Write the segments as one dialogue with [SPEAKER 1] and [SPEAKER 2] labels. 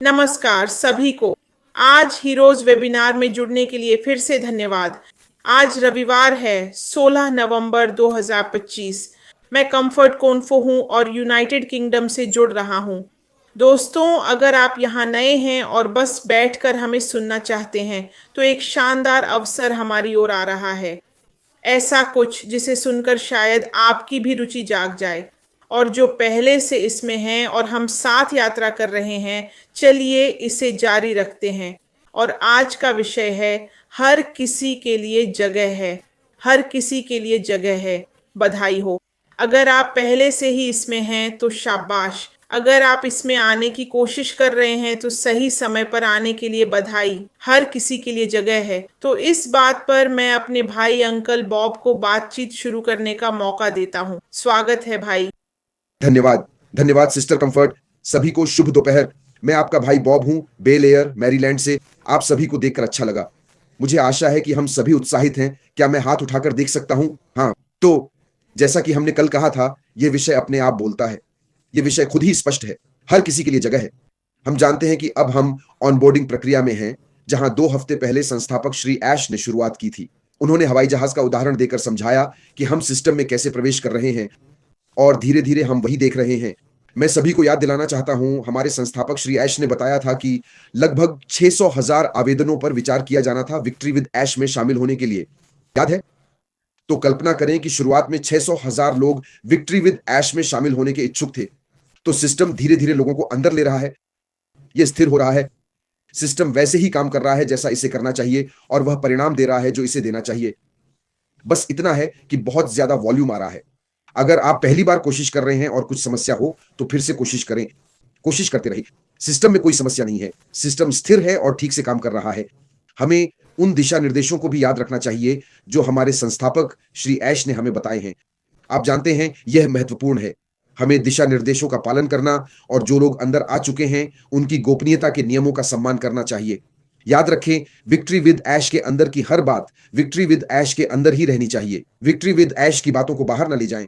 [SPEAKER 1] नमस्कार सभी को। आज हीरोज वेबिनार में जुड़ने के लिए फिर से धन्यवाद। आज रविवार है 16 नवंबर 2025। मैं कंफर्ट कोन्फो हूँ और यूनाइटेड किंगडम से जुड़ रहा हूँ। दोस्तों, अगर आप यहाँ नए हैं और बस बैठकर हमें सुनना चाहते हैं तो एक शानदार अवसर हमारी ओर आ रहा है। ऐसा कुछ जिसे सुनकर शायद आपकी भी रुचि जाग जाए। और जो पहले से इसमें हैं और हम साथ यात्रा कर रहे हैं, चलिए इसे जारी रखते हैं। और आज का विषय है, हर किसी के लिए जगह है। हर किसी के लिए जगह है। बधाई हो। अगर आप पहले से ही इसमें हैं तो शाबाश। अगर आप इसमें आने की कोशिश कर रहे हैं तो सही समय पर आने के लिए बधाई। हर किसी के लिए जगह है। तो इस बात पर मैं अपने भाई अंकल बॉब को बातचीत शुरू करने का मौका देता हूँ। स्वागत है भाई।
[SPEAKER 2] धन्यवाद। धन्यवाद सिस्टर कंफर्ट। सभी को शुभ दोपहर। मैं आपका भाई बॉब हूं, बेल एयर मैरीलैंड से। आप सभी को देखकर अच्छा लगा। मुझे आशा है कि हम सभी उत्साहित हैं। क्या मैं हाथ उठाकर देख सकता हूं? हाँ। तो जैसा कि हमने कल कहा था, यह विषय अपने आप बोलता है। यह विषय खुद ही स्पष्ट है। हर किसी के लिए जगह है। हम जानते हैं कि अब हम ऑनबोर्डिंग प्रक्रिया में हैं, जहां 2 हफ्ते पहले संस्थापक श्री ऐश ने शुरुआत की थी। उन्होंने हवाई जहाज का उदाहरण देकर समझाया कि हम सिस्टम में कैसे प्रवेश कर रहे हैं, और धीरे धीरे हम वही देख रहे हैं। मैं सभी को याद दिलाना चाहता हूं, हमारे संस्थापक श्री ऐश ने बताया था कि लगभग 600,000 आवेदनों पर विचार किया जाना था विक्ट्री विद ऐश में शामिल होने के लिए। याद है? तो कल्पना करें कि शुरुआत में 600,000 लोग विक्ट्री विद ऐश में शामिल होने के इच्छुक थे। तो सिस्टम धीरे धीरे लोगों को अंदर ले रहा है। यह स्थिर हो रहा है। सिस्टम वैसे ही काम कर रहा है जैसा इसे करना चाहिए, और वह परिणाम दे रहा है जो इसे देना चाहिए। बस इतना है कि बहुत ज्यादा वॉल्यूम आ रहा है। अगर आप पहली बार कोशिश कर रहे हैं और कुछ समस्या हो तो फिर से कोशिश करें। कोशिश करते रहिए। सिस्टम में कोई समस्या नहीं है। सिस्टम स्थिर है और ठीक से काम कर रहा है। हमें उन दिशा निर्देशों को भी याद रखना चाहिए जो हमारे संस्थापक श्री ऐश ने हमें बताए हैं। आप जानते हैं, यह महत्वपूर्ण है। हमें दिशा निर्देशों का पालन करना और जो लोग अंदर आ चुके हैं उनकी गोपनीयता के नियमों का सम्मान करना चाहिए। याद रखें, विक्ट्री विद ऐश के अंदर की हर बात विक्ट्री विद ऐश के अंदर ही रहनी चाहिए। विक्ट्री विद ऐश की बातों को बाहर ना ले जाएं।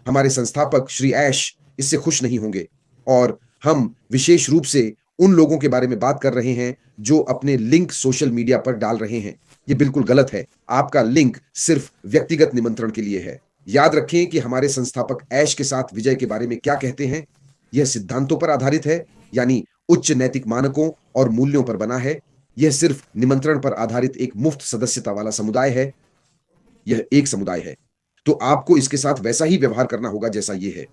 [SPEAKER 2] हमारे संस्थापक श्री ऐश इससे खुश नहीं होंगे। और हम विशेष रूप से उन लोगों के बारे में बात कर रहे हैं जो अपने लिंक सोशल मीडिया पर डाल रहे हैं। ये बिल्कुल गलत है। आपका लिंक सिर्फ व्यक्तिगत निमंत्रण के लिए है। याद रखें कि हमारे संस्थापक ऐश के साथ विजय के बारे में क्या कहते हैं। यह सिद्धांतों पर आधारित है, यानी उच्च नैतिक मानकों और मूल्यों पर बना है। यह सिर्फ निमंत्रण पर आधारित एक मुफ्त सदस्यता वाला समुदाय है। यह एक समुदाय है, तो आपको इसके साथ वैसा ही व्यवहार करना होगा जैसा ये है।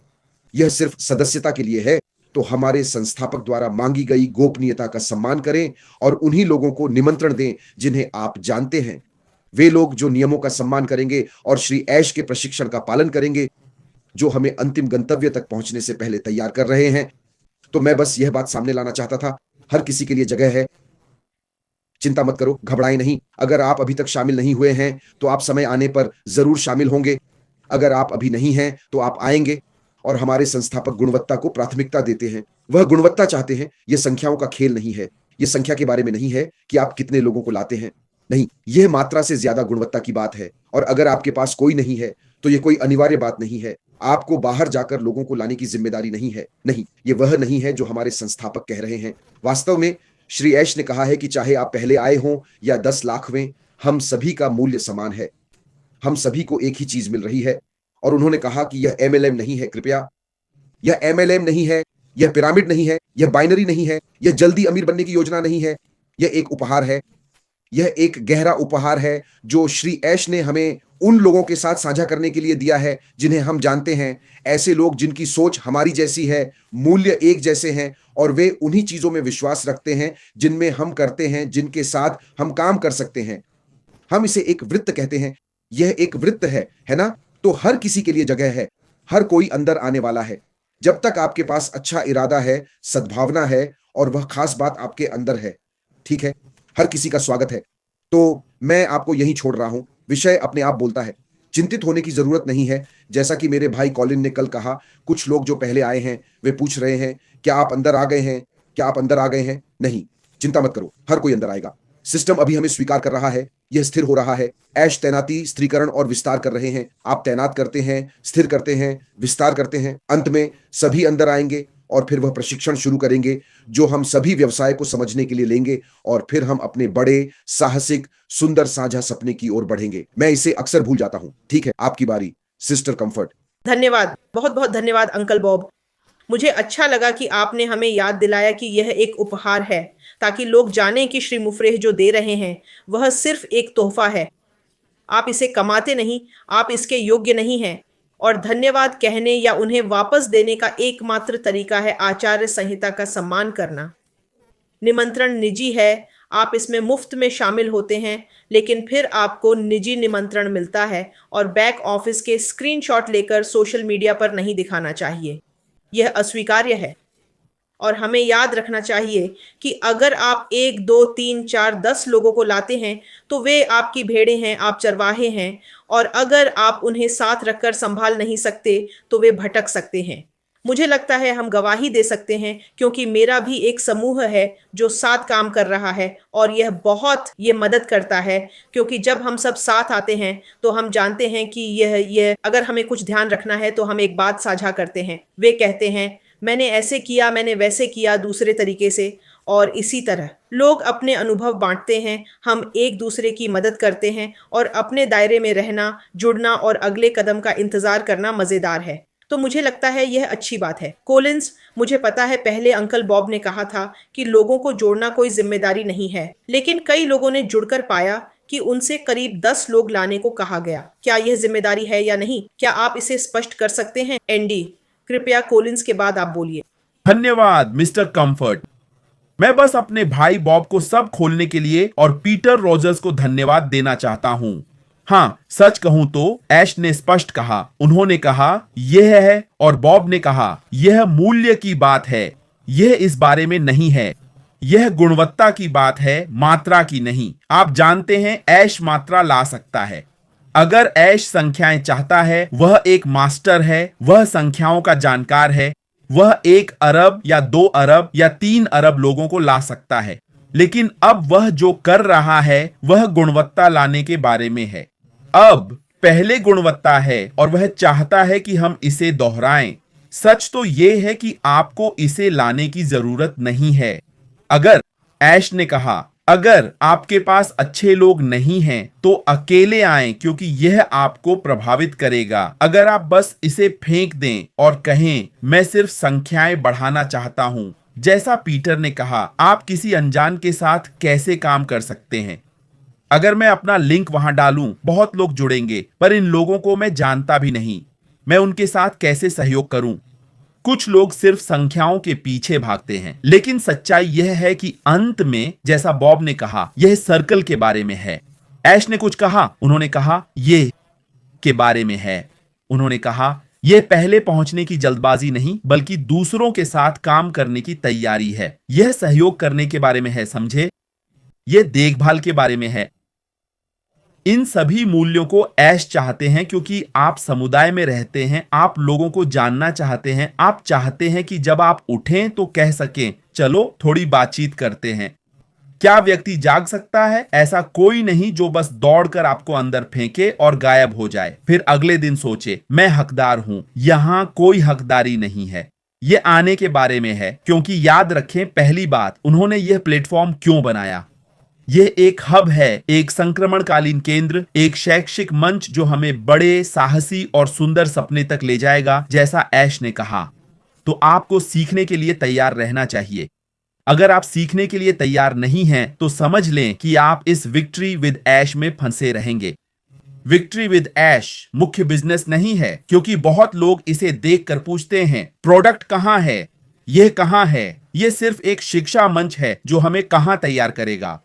[SPEAKER 2] यह सिर्फ सदस्यता के लिए है, तो हमारे संस्थापक द्वारा मांगी गई गोपनीयता का सम्मान करें और उन्हीं लोगों को निमंत्रण दें जिन्हें आप जानते हैं। वे लोग जो नियमों का सम्मान करेंगे और श्री ऐश के प्रशिक्षण का पालन करेंगे, जो हमें अंतिम गंतव्य तक पहुंचने से पहले तैयार कर रहे हैं। तो मैं बस यह बात सामने लाना चाहता था। हर किसी के लिए जगह है। चिंता मत करो, घबराएं नहीं। अगर आप अभी तक शामिल नहीं हुए हैं तो आप समय आने पर जरूर शामिल होंगे। अगर आप अभी नहीं हैं तो आप आएंगे। और हमारे संस्थापक गुणवत्ता को प्राथमिकता देते हैं। वह गुणवत्ता चाहते हैं। यह संख्याओं का खेल नहीं है। यह संख्या के बारे में नहीं है कि आप कितने लोगों को लाते हैं। नहीं, यह मात्रा से ज्यादा गुणवत्ता की बात है। और अगर आपके पास कोई नहीं है तो यह कोई अनिवार्य बात नहीं है। आपको बाहर जाकर लोगों को लाने की जिम्मेदारी नहीं है। नहीं, यह वह नहीं है जो हमारे संस्थापक कह रहे हैं। वास्तव में श्री ऐश ने कहा है कि चाहे आप पहले आए हों या 10 लाखवें, हम सभी का मूल्य समान है। हम सभी को एक ही चीज मिल रही है। और उन्होंने कहा कि यह एमएलएम नहीं है। कृपया, यह एमएलएम नहीं है। यह पिरामिड नहीं है। यह बाइनरी नहीं है। यह जल्दी अमीर बनने की योजना नहीं है। यह एक उपहार है। यह एक गहरा उपहार है जो श्री ऐश ने हमें उन लोगों के साथ साझा करने के लिए दिया है जिन्हें हम जानते हैं। ऐसे लोग जिनकी सोच हमारी जैसी है, मूल्य एक जैसे हैं, और वे उन्हीं चीजों में विश्वास रखते हैं जिनमें हम करते हैं, जिनके साथ हम काम कर सकते हैं। हम इसे एक वृत्त कहते हैं। यह एक वृत्त है ना? तो हर किसी के लिए जगह है। हर कोई अंदर आने वाला है। जब तक आपके पास अच्छा इरादा है, सद्भावना है और वह खास बात आपके अंदर है। ठीक है, हर किसी का स्वागत है। तो मैं आपको यहीं छोड़ रहा हूं। विषय अपने आप बोलता है। चिंतित होने की जरूरत नहीं है। जैसा कि मेरे भाई कॉलिन ने कल कहा, कुछ लोग जो पहले आए हैं वे पूछ रहे हैं, क्या आप अंदर आ गए हैं? क्या आप अंदर आ गए हैं? नहीं, चिंता मत करो, हर कोई अंदर आएगा। सिस्टम अभी हमें स्वीकार कर रहा है। यह स्थिर हो रहा है। ऐश तैनाती, स्थिरीकरण और विस्तार कर रहे हैं। आप तैनात करते हैं, स्थिर करते हैं, विस्तार करते हैं। अंत में सभी अंदर आएंगे और फिर वह प्रशिक्षण शुरू करेंगे जो हम सभी व्यवसाय को समझने के लिए लेंगे और फिर हम अपने बड़े साहसिक सुंदर साझा सपने की ओर बढ़ेंगे। मैं इसे अक्सर भूल जाता हूं। ठीक है, आपकी बारी सिस्टर कंफर्ट।
[SPEAKER 1] धन्यवाद, बहुत बहुत धन्यवाद अंकल बॉब। मुझे अच्छा लगा कि आपने हमें याद दिलाया कि यह एक उपहार है, ताकि लोग जानें कि श्री मुफ्रेह जो दे रहे हैं वह सिर्फ एक तोहफा है। आप इसे कमाते नहीं, आप इसके योग्य नहीं हैं। और धन्यवाद कहने या उन्हें वापस देने का एकमात्र तरीका है आचार्य संहिता का सम्मान करना। निमंत्रण निजी है, आप इसमें मुफ्त में शामिल होते हैं, लेकिन फिर आपको निजी निमंत्रण मिलता है और बैक ऑफिस के स्क्रीनशॉट लेकर सोशल मीडिया पर नहीं दिखाना चाहिए। यह अस्वीकार्य है। और हमें याद रखना चाहिए कि अगर आप 1, 2, 3, 4, 10 लोगों को लाते हैं तो वे आपकी भेड़ें हैं, आप चरवाहे हैं, और अगर आप उन्हें साथ रखकर संभाल नहीं सकते तो वे भटक सकते हैं। मुझे लगता है हम गवाही दे सकते हैं, क्योंकि मेरा भी एक समूह है जो साथ काम कर रहा है, और ये मदद करता है, क्योंकि जब हम सब साथ आते हैं तो हम जानते हैं कि यह अगर हमें कुछ ध्यान रखना है तो हम एक बात साझा करते हैं। वे कहते हैं मैंने ऐसे किया, मैंने वैसे किया दूसरे तरीके से, और इसी तरह लोग अपने अनुभव बांटते हैं, हम एक दूसरे की मदद करते हैं, और अपने दायरे में रहना, जुड़ना और अगले कदम का इंतजार करना मज़ेदार है। तो मुझे लगता है यह अच्छी बात है। कोलिंस, मुझे पता है पहले अंकल बॉब ने कहा था कि लोगों को जोड़ना कोई जिम्मेदारी नहीं है, लेकिन कई लोगों ने जुड़कर पाया कि उनसे करीब 10 लोग लाने को कहा गया। क्या यह जिम्मेदारी है या नहीं? क्या आप इसे स्पष्ट कर सकते हैं? एंडी, कृपया कोलिंस के बाद आप बोलिए।
[SPEAKER 3] धन्यवाद मिस्टर कंफर्ट। मैं बस अपने भाई बॉब को सब खोलने के लिए और पीटर रॉजर्स को धन्यवाद देना चाहता हूं। हाँ, सच कहूं तो ऐश ने स्पष्ट कहा। उन्होंने कहा यह है, और बॉब ने कहा यह मूल्य की बात है। यह इस बारे में नहीं है, यह गुणवत्ता की बात है, मात्रा की नहीं। आप जानते हैं ऐश मात्रा ला सकता है। अगर ऐश संख्याएं चाहता है, वह एक मास्टर है, वह संख्याओं का जानकार है, वह 1 अरब या 2 अरब या 3 अरब लोगों को ला सकता है। लेकिन अब वह जो कर रहा है वह गुणवत्ता लाने के बारे में है। अब पहले गुणवत्ता है और वह चाहता है कि हम इसे दोहराएं। सच तो यह है कि आपको इसे लाने की जरूरत नहीं है। अगर ऐश ने कहा अगर आपके पास अच्छे लोग नहीं हैं तो अकेले आएं, क्योंकि यह आपको प्रभावित करेगा। अगर आप बस इसे फेंक दें और कहें मैं सिर्फ संख्याएं बढ़ाना चाहता हूं, जैसा पीटर ने कहा, आप किसी अनजान के साथ कैसे काम कर सकते हैं? अगर मैं अपना लिंक वहां डालूं, बहुत लोग जुड़ेंगे, पर इन लोगों को मैं जानता भी नहीं। मैं उनके साथ कैसे सहयोग करूं? कुछ लोग सिर्फ संख्याओं के पीछे भागते हैं, लेकिन सच्चाई यह है कि अंत में, जैसा बॉब ने कहा, यह सर्कल के बारे में है। ऐश ने कुछ कहा, उन्होंने कहा ये के बारे में है। उन्होंने कहा यह पहले पहुंचने की जल्दबाजी नहीं, बल्कि दूसरों के साथ काम करने की तैयारी है। यह सहयोग करने के बारे में है, समझे? यह देखभाल के बारे में है। इन सभी मूल्यों को ऐश चाहते हैं, क्योंकि आप समुदाय में रहते हैं, आप लोगों को जानना चाहते हैं, आप चाहते हैं कि जब आप उठें तो कह सकें चलो थोड़ी बातचीत करते हैं। क्या व्यक्ति जाग सकता है? ऐसा कोई नहीं जो बस दौड़कर आपको अंदर फेंके और गायब हो जाए, फिर अगले दिन सोचे मैं हकदार हूं। यहां कोई हकदारी नहीं है। यह आने के बारे में है, क्योंकि याद रखें, पहली बात, उन्होंने यह प्लेटफॉर्म क्यों बनाया? यह एक हब है, एक संक्रमणकालीन केंद्र, एक शैक्षिक मंच जो हमें बड़े, साहसी और सुंदर सपने तक ले जाएगा, जैसा ऐश ने कहा। तो आपको सीखने के लिए तैयार रहना चाहिए। अगर आप सीखने के लिए तैयार नहीं हैं, तो समझ लें कि आप इस विक्ट्री विद ऐश में फंसे रहेंगे। विक्ट्री विद ऐश मुख्य बिजनेस नहीं है, क्योंकि बहुत लोग इसे देखकर पूछते हैं प्रोडक्ट कहां है, यह कहां है? यह सिर्फ एक शिक्षा मंच है जो हमें कहां तैयार करेगा,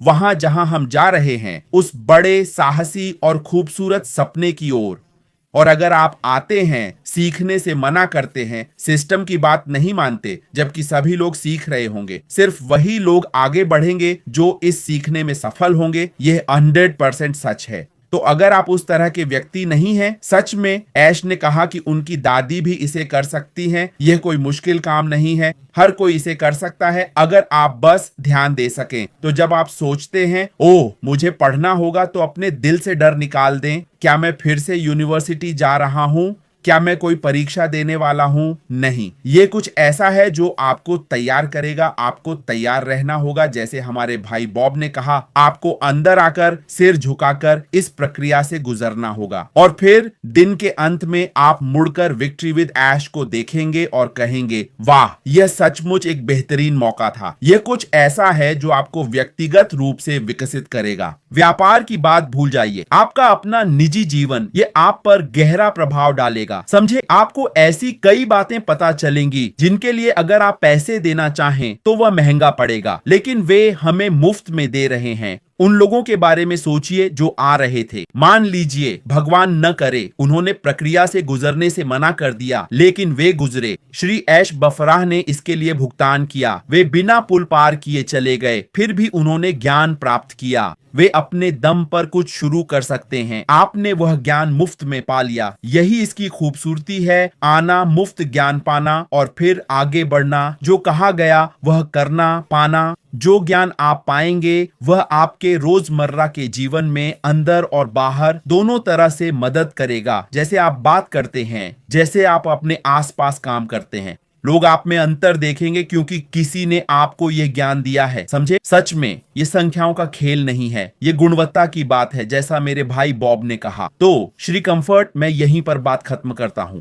[SPEAKER 3] वहां जहां हम जा रहे हैं, उस बड़े, साहसी और खूबसूरत सपने की ओर। और अगर आप आते हैं, सीखने से मना करते हैं, सिस्टम की बात नहीं मानते, जबकि सभी लोग सीख रहे होंगे, सिर्फ वही लोग आगे बढ़ेंगे जो इस सीखने में सफल होंगे। यह 100% सच है। तो अगर आप उस तरह के व्यक्ति नहीं हैं, सच में ऐश ने कहा कि उनकी दादी भी इसे कर सकती हैं। यह कोई मुश्किल काम नहीं है, हर कोई इसे कर सकता है अगर आप बस ध्यान दे सकें। तो जब आप सोचते हैं ओह मुझे पढ़ना होगा, तो अपने दिल से डर निकाल दें। क्या मैं फिर से यूनिवर्सिटी जा रहा हूं? क्या मैं कोई परीक्षा देने वाला हूं? नहीं, ये कुछ ऐसा है जो आपको तैयार करेगा। आपको तैयार रहना होगा, जैसे हमारे भाई बॉब ने कहा, आपको अंदर आकर सिर झुकाकर इस प्रक्रिया से गुजरना होगा और फिर दिन के अंत में आप मुड़कर विक्ट्री विद ऐश को देखेंगे और कहेंगे, वाह, यह सचमुच एक बेहतरीन मौका था। यह कुछ ऐसा है जो आपको व्यक्तिगत रूप से विकसित करेगा। व्यापार की बात भूल जाइए, आपका अपना निजी जीवन ये आप पर गहरा प्रभाव डालेगा। समझे, आपको ऐसी कई बातें पता चलेंगी जिनके लिए अगर आप पैसे देना चाहें तो वह महंगा पड़ेगा, लेकिन वे हमें मुफ्त में दे रहे हैं। उन लोगों के बारे में सोचिए जो आ रहे थे। मान लीजिए भगवान न करे उन्होंने प्रक्रिया से गुजरने से मना कर दिया, लेकिन वे गुजरे। श्री ऐश बफराह ने इसके लिए भुगतान किया। वे बिना पुल पार किए चले गए, फिर भी उन्होंने ज्ञान प्राप्त किया। वे अपने दम पर कुछ शुरू कर सकते हैं। आपने वह ज्ञान मुफ्त में पा लिया। यही इसकी खूबसूरती है, आना, मुफ्त ज्ञान पाना और फिर आगे बढ़ना। जो कहा गया वह करना, पाना। जो ज्ञान आप पाएंगे वह आपके रोजमर्रा के जीवन में अंदर और बाहर दोनों तरह से मदद करेगा। जैसे आप बात करते हैं, जैसे आप अपने आसपास काम करते हैं, लोग आप में अंतर देखेंगे क्योंकि किसी ने आपको यह ज्ञान दिया है। समझे, सच में ये संख्याओं का खेल नहीं है, ये गुणवत्ता की बात है, जैसा मेरे भाई बॉब ने कहा। तो श्री कंफर्ट, मैं यहीं पर बात खत्म करता हूं।